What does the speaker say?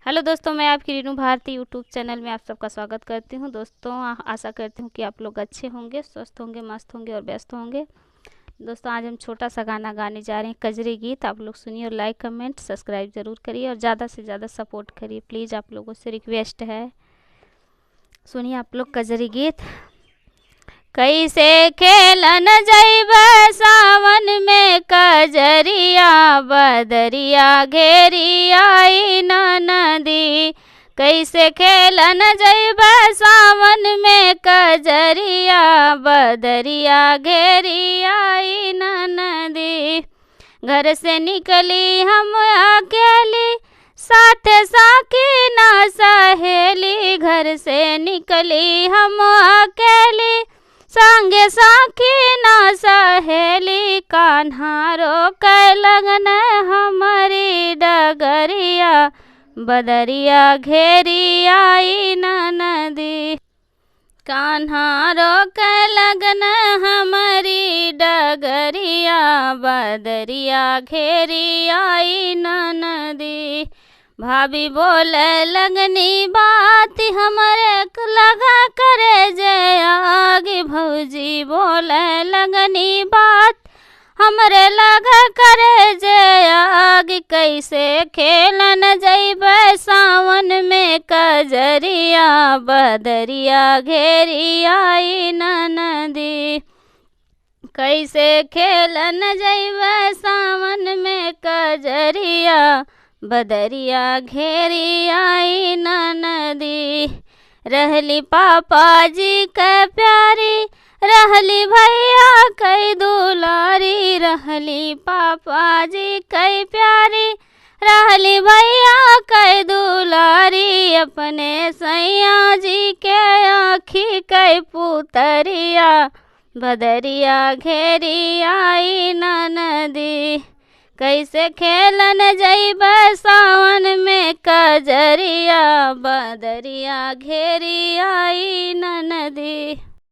Hello दोस्तों, मैं आपकी रीनू भारती यूट्यूब चैनल में आप सबका स्वागत करती हूं। दोस्तों, आशा करती हूं कि आप लोग अच्छे होंगे, स्वस्थ होंगे, मस्त होंगे और व्यस्त होंगे। दोस्तों, आज हम छोटा सा गाना गाने जा रहे हैं, कजरी गीत। आप लोग सुनिए और लाइक कमेंट सब्सक्राइब ज़रूर करिए और ज़्यादा से ज़्यादा सपोर्ट करिए, प्लीज़। आप लोगों से रिक्वेस्ट है, सुनिए आप लोग कजरी गीत। कैसे खेलन जइबे सावन में कजरिया, बदरिया घेरी आई नदी। कैसे खेलन जइबे सावन में कजरिया, बदरिया घेरी आई नदी। घर से निकली हम अकेली, साथे साकी ना सहेली। घर से निकली हम अकेली, संगे साकी ना सहेली। कान्हा रोक लगन हमारी डगरिया, बदरिया घेरी आई नदी। कान्हा रोक लगन हमारी डगरिया, बदरिया घेरी आई नदी। भाभी बोले लगनी बात हमारे लगा करे जे आगे। भौजी बोले लगनी बात हमरे लगा करे जे आगे। कैसे खेलन जइबे सावन में कजरिया, बदरिया घेरी आई नदी। कैसे खेलन जइबे सावन में कजरिया, बदरिया घेरी आई नदी। रहली पापा जी के प्यारी, रहली भैया कई दुलारी। रहली पापा जी कई प्यारी, रहली भैया कई दुलारी। अपने सैया जी के आँखी कई पुतरिया, बदरिया घेरी आई नदी। कैसे खेलन जइबे सावन में कजरिया, बदरिया घेरी आई नदी।